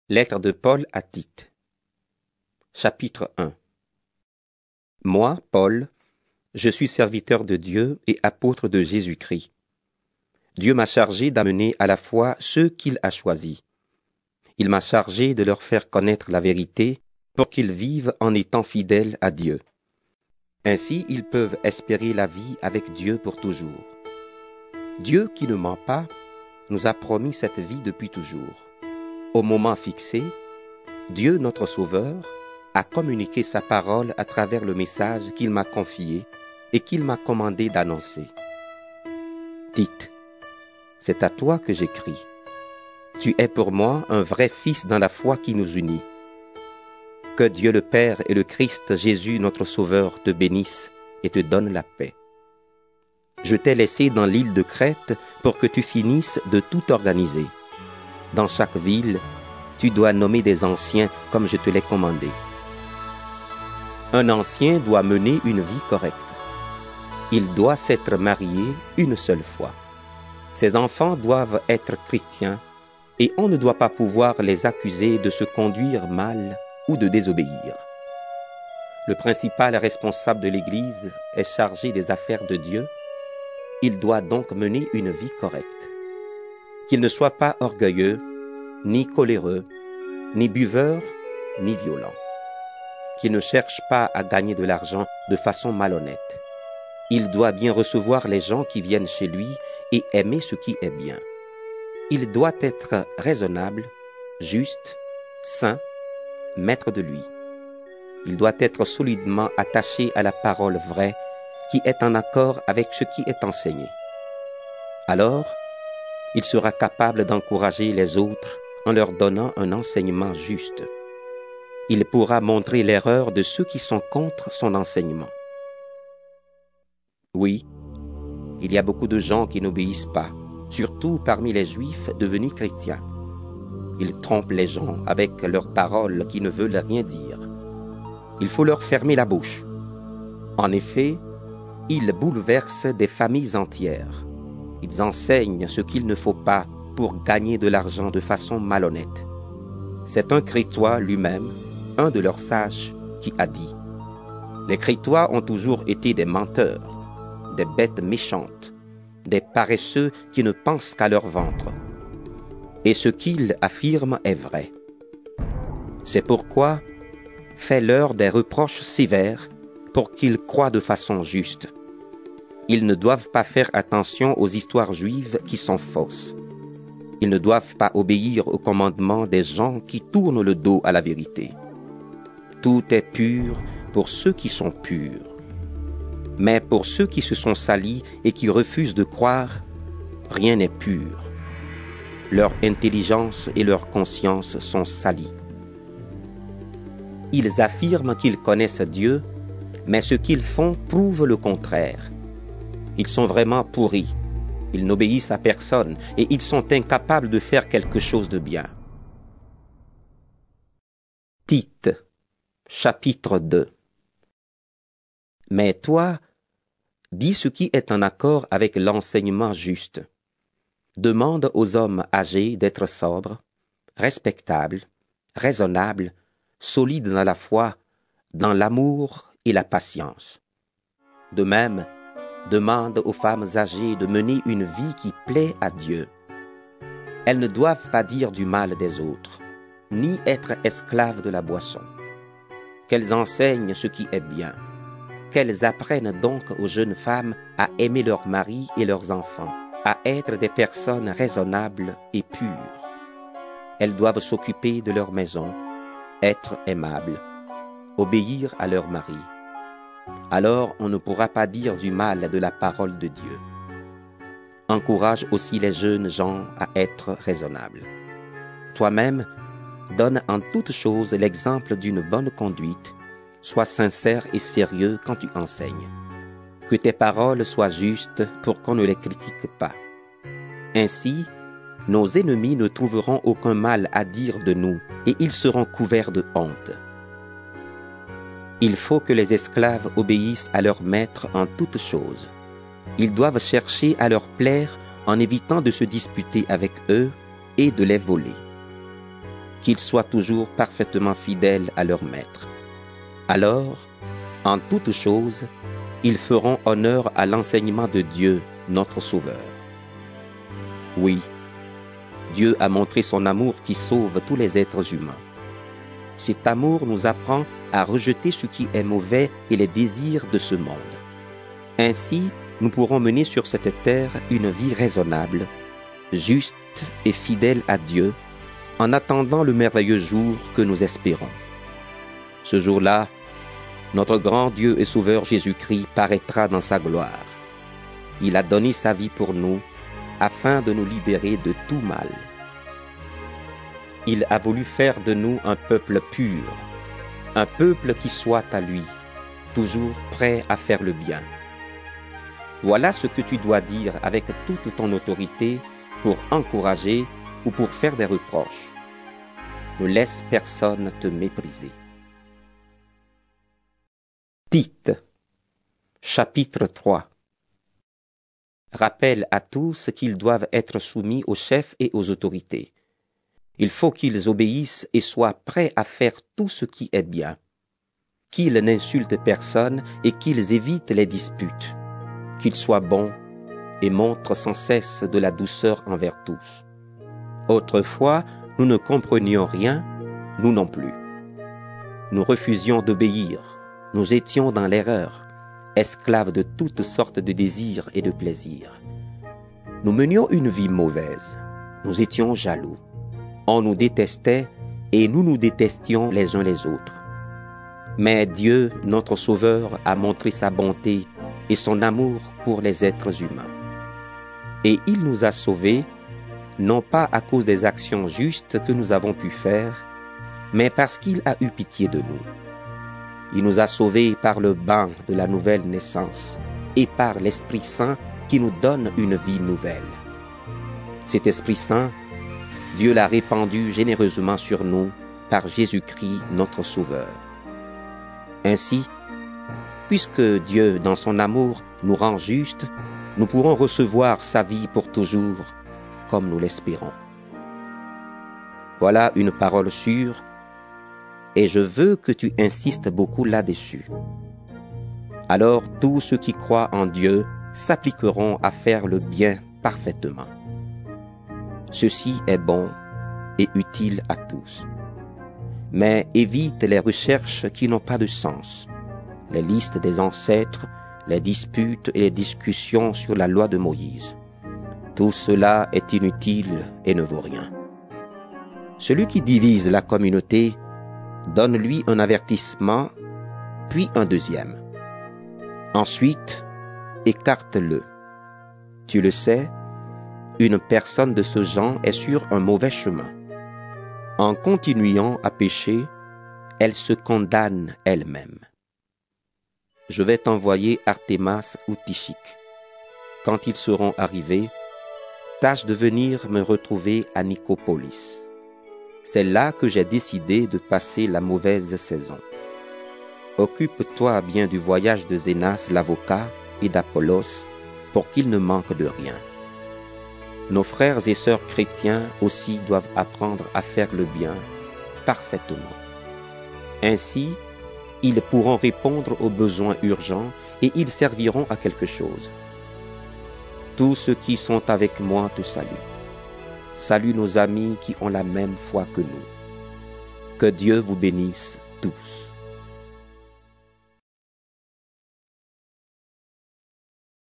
Lettre de Paul à Tite. Chapitre 1. Moi, Paul, je suis serviteur de Dieu et apôtre de Jésus-Christ. Dieu m'a chargé d'amener à la foi ceux qu'il a choisis. Il m'a chargé de leur faire connaître la vérité pour qu'ils vivent en étant fidèles à Dieu. Ainsi, ils peuvent espérer la vie avec Dieu pour toujours. Dieu, qui ne ment pas, nous a promis cette vie depuis toujours. Au moment fixé, Dieu, notre Sauveur, a communiqué sa parole à travers le message qu'il m'a confié et qu'il m'a commandé d'annoncer. Tite, c'est à toi que j'écris. Tu es pour moi un vrai fils dans la foi qui nous unit. Que Dieu le Père et le Christ Jésus, notre Sauveur, te bénissent et te donnent la paix. Je t'ai laissé dans l'île de Crète pour que tu finisses de tout organiser. Dans chaque ville, tu dois nommer des anciens comme je te l'ai commandé. Un ancien doit mener une vie correcte. Il doit s'être marié une seule fois. Ses enfants doivent être chrétiens et on ne doit pas pouvoir les accuser de se conduire mal ou de désobéir. Le principal responsable de l'Église est chargé des affaires de Dieu. Il doit donc mener une vie correcte. Qu'il ne soit pas orgueilleux, ni coléreux, ni buveur, ni violent. Qu'il ne cherche pas à gagner de l'argent de façon malhonnête. Il doit bien recevoir les gens qui viennent chez lui et aimer ce qui est bien. Il doit être raisonnable, juste, saint, maître de lui. Il doit être solidement attaché à la parole vraie qui est en accord avec ce qui est enseigné. Alors, il sera capable d'encourager les autres en leur donnant un enseignement juste. Il pourra montrer l'erreur de ceux qui sont contre son enseignement. Oui, il y a beaucoup de gens qui n'obéissent pas, surtout parmi les Juifs devenus chrétiens. Ils trompent les gens avec leurs paroles qui ne veulent rien dire. Il faut leur fermer la bouche. En effet, ils bouleversent des familles entières. Ils enseignent ce qu'il ne faut pas pour gagner de l'argent de façon malhonnête. C'est un Crétois lui-même, un de leurs sages, qui a dit « Les Crétois ont toujours été des menteurs, des bêtes méchantes, des paresseux qui ne pensent qu'à leur ventre. Et ce qu'ils affirment est vrai. C'est pourquoi fais-leur des reproches sévères pour qu'ils croient de façon juste. Ils ne doivent pas faire attention aux histoires juives qui sont fausses. Ils ne doivent pas obéir aux commandements des gens qui tournent le dos à la vérité. Tout est pur pour ceux qui sont purs. Mais pour ceux qui se sont salis et qui refusent de croire, rien n'est pur. Leur intelligence et leur conscience sont salies. Ils affirment qu'ils connaissent Dieu, mais ce qu'ils font prouve le contraire. Ils sont vraiment pourris. Ils n'obéissent à personne et ils sont incapables de faire quelque chose de bien. Tite, chapitre 2. Mais toi, dis ce qui est en accord avec l'enseignement juste. Demande aux hommes âgés d'être sobres, respectables, raisonnables, solides dans la foi, dans l'amour et la patience. De même, demande aux femmes âgées de mener une vie qui plaît à Dieu. Elles ne doivent pas dire du mal des autres, ni être esclaves de la boisson. Qu'elles enseignent ce qui est bien. Qu'elles apprennent donc aux jeunes femmes à aimer leurs maris et leurs enfants, à être des personnes raisonnables et pures. Elles doivent s'occuper de leur maison, être aimables, obéir à leur mari. Alors on ne pourra pas dire du mal de la parole de Dieu. Encourage aussi les jeunes gens à être raisonnables. Toi-même, donne en toute chose l'exemple d'une bonne conduite. Sois sincère et sérieux quand tu enseignes. Que tes paroles soient justes pour qu'on ne les critique pas. Ainsi, nos ennemis ne trouveront aucun mal à dire de nous et ils seront couverts de honte. Il faut que les esclaves obéissent à leurs maîtres en toutes choses. Ils doivent chercher à leur plaire en évitant de se disputer avec eux et de les voler. qu'ils soient toujours parfaitement fidèles à leur maître. Alors, en toutes choses, ils feront honneur à l'enseignement de Dieu, notre Sauveur. Oui, Dieu a montré son amour qui sauve tous les êtres humains. Cet amour nous apprend à rejeter ce qui est mauvais et les désirs de ce monde. Ainsi, nous pourrons mener sur cette terre une vie raisonnable, juste et fidèle à Dieu, en attendant le merveilleux jour que nous espérons. Ce jour-là, notre grand Dieu et Sauveur Jésus-Christ paraîtra dans sa gloire. Il a donné sa vie pour nous, afin de nous libérer de tout mal. Il a voulu faire de nous un peuple pur, un peuple qui soit à lui, toujours prêt à faire le bien. Voilà ce que tu dois dire avec toute ton autorité pour encourager ou pour faire des reproches. Ne laisse personne te mépriser. Tite, chapitre 3. Rappelle à tous qu'ils doivent être soumis aux chefs et aux autorités. Il faut qu'ils obéissent et soient prêts à faire tout ce qui est bien, qu'ils n'insultent personne et qu'ils évitent les disputes, qu'ils soient bons et montrent sans cesse de la douceur envers tous. Autrefois, nous ne comprenions rien, nous non plus. Nous refusions d'obéir, nous étions dans l'erreur, esclaves de toutes sortes de désirs et de plaisirs. Nous menions une vie mauvaise, nous étions jaloux. On nous détestait et nous nous détestions les uns les autres. Mais Dieu, notre Sauveur, a montré sa bonté et son amour pour les êtres humains. Et il nous a sauvés, non pas à cause des actions justes que nous avons pu faire, mais parce qu'il a eu pitié de nous. Il nous a sauvés par le bain de la nouvelle naissance et par l'Esprit Saint qui nous donne une vie nouvelle. Cet Esprit Saint, Dieu l'a répandu généreusement sur nous par Jésus-Christ notre Sauveur. Ainsi, puisque Dieu, dans son amour, nous rend justes, nous pourrons recevoir sa vie pour toujours, comme nous l'espérons. Voilà une parole sûre, et je veux que tu insistes beaucoup là-dessus. Alors tous ceux qui croient en Dieu s'appliqueront à faire le bien parfaitement. Ceci est bon et utile à tous. Mais évite les recherches qui n'ont pas de sens, les listes des ancêtres, les disputes et les discussions sur la loi de Moïse. Tout cela est inutile et ne vaut rien. Celui qui divise la communauté, donne-lui un avertissement, puis un deuxième. Ensuite, écarte-le. Tu le sais, une personne de ce genre est sur un mauvais chemin. En continuant à pécher, elle se condamne elle-même. Je vais t'envoyer Artémas ou Tychique. Quand ils seront arrivés, tâche de venir me retrouver à Nicopolis. C'est là que j'ai décidé de passer la mauvaise saison. Occupe-toi bien du voyage de Zénas l'avocat et d'Apollos pour qu'il ne manque de rien. Nos frères et sœurs chrétiens aussi doivent apprendre à faire le bien parfaitement. Ainsi, ils pourront répondre aux besoins urgents et ils serviront à quelque chose. Tous ceux qui sont avec moi te saluent. Salue nos amis qui ont la même foi que nous. Que Dieu vous bénisse tous.